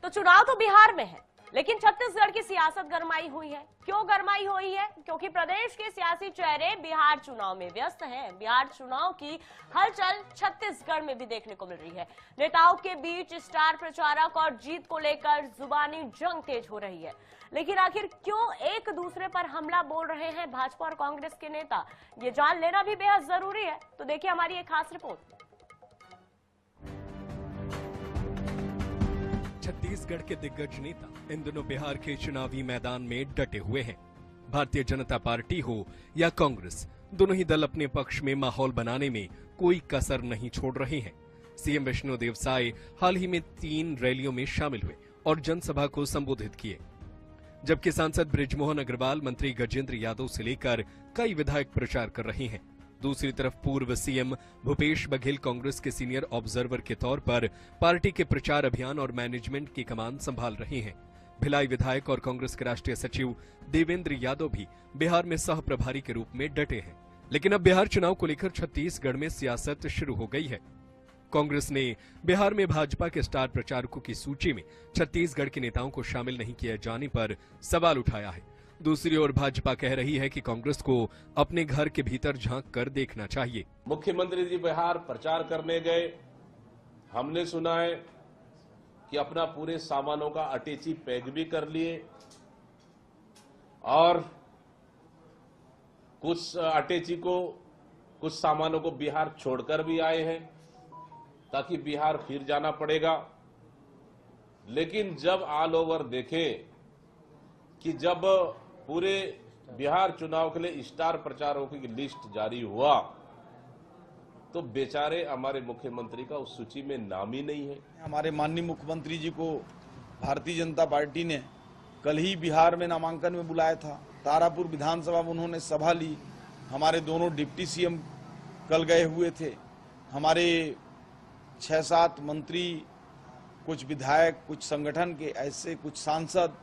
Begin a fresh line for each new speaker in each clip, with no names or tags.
तो चुनाव तो बिहार में है, लेकिन छत्तीसगढ़ की सियासत गरमाई हुई है। क्यों गरमाई हुई है? क्योंकि प्रदेश के सियासी चेहरे बिहार चुनाव में व्यस्त हैं। बिहार चुनाव की हलचल छत्तीसगढ़ में भी देखने को मिल रही है। नेताओं के बीच स्टार प्रचारक और जीत को लेकर जुबानी जंग तेज हो रही है। लेकिन आखिर क्यों एक दूसरे पर हमला बोल रहे हैं भाजपा और कांग्रेस के नेता, ये जान लेना भी बेहद जरूरी है। तो देखिए हमारी एक खास रिपोर्ट।
छत्तीसगढ़ के दिग्गज नेता इन दिनों बिहार के चुनावी मैदान में डटे हुए हैं। भारतीय जनता पार्टी हो या कांग्रेस, दोनों ही दल अपने पक्ष में माहौल बनाने में कोई कसर नहीं छोड़ रहे हैं। सीएम विष्णुदेव साय हाल ही में 3 रैलियों में शामिल हुए और जनसभा को संबोधित किए, जबकि सांसद बृजमोहन अग्रवाल, मंत्री गजेंद्र यादव से लेकर कई विधायक प्रचार कर रहे हैं। दूसरी तरफ पूर्व सीएम भूपेश बघेल कांग्रेस के सीनियर ऑब्जर्वर के तौर पर पार्टी के प्रचार अभियान और मैनेजमेंट की कमान संभाल रहे हैं। भिलाई विधायक और कांग्रेस के राष्ट्रीय सचिव देवेंद्र यादव भी बिहार में सह प्रभारी के रूप में डटे हैं। लेकिन अब बिहार चुनाव को लेकर छत्तीसगढ़ में सियासत शुरू हो गई है। कांग्रेस ने बिहार में भाजपा के स्टार प्रचारकों की सूची में छत्तीसगढ़ के नेताओं को शामिल नहीं किए जाने पर सवाल उठाया है। दूसरी ओर भाजपा कह रही है कि कांग्रेस को अपने घर के भीतर झांक कर देखना चाहिए।
मुख्यमंत्री जी बिहार प्रचार करने गए, हमने सुना है कि अपना पूरे सामानों का अटैची पैक भी कर लिए और कुछ अटैची को, कुछ सामानों को बिहार छोड़कर भी आए हैं ताकि बिहार फिर जाना पड़ेगा। लेकिन जब ऑल ओवर देखें कि जब पूरे बिहार चुनाव के लिए स्टार प्रचारकों की लिस्ट जारी हुआ तो बेचारे हमारे मुख्यमंत्री का उस सूची में नाम ही नहीं है।
हमारे माननीय मुख्यमंत्री जी को भारतीय जनता पार्टी ने कल ही बिहार में नामांकन में बुलाया था। तारापुर विधानसभा में उन्होंने सभा ली। हमारे दोनों डिप्टी सीएम कल गए हुए थे। हमारे 6-7 मंत्री, कुछ विधायक, कुछ संगठन के ऐसे, कुछ सांसद,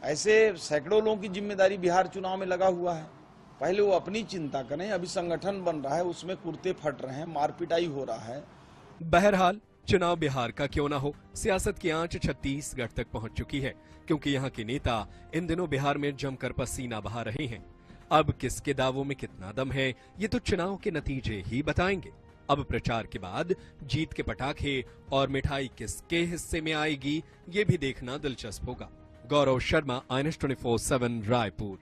ऐसे सैकड़ों लोगों की जिम्मेदारी बिहार चुनाव में लगा हुआ है। पहले वो अपनी चिंता करें। अभी संगठन बन रहा है, उसमें कुर्ते फट रहे हैं, मारपिटाई हो रहा है।
बहरहाल चुनाव बिहार का क्यों ना हो, सियासत की आंच छत्तीसगढ़ तक पहुंच चुकी है, क्योंकि यहाँ के नेता इन दिनों बिहार में जमकर पसीना बहा रहे हैं। अब किसके दावों में कितना दम है, ये तो चुनाव के नतीजे ही बताएंगे। अब प्रचार के बाद जीत के पटाखे और मिठाई किसके हिस्से में आएगी, ये भी देखना दिलचस्प होगा। गौरव शर्मा, INS 24/7 रायपुर।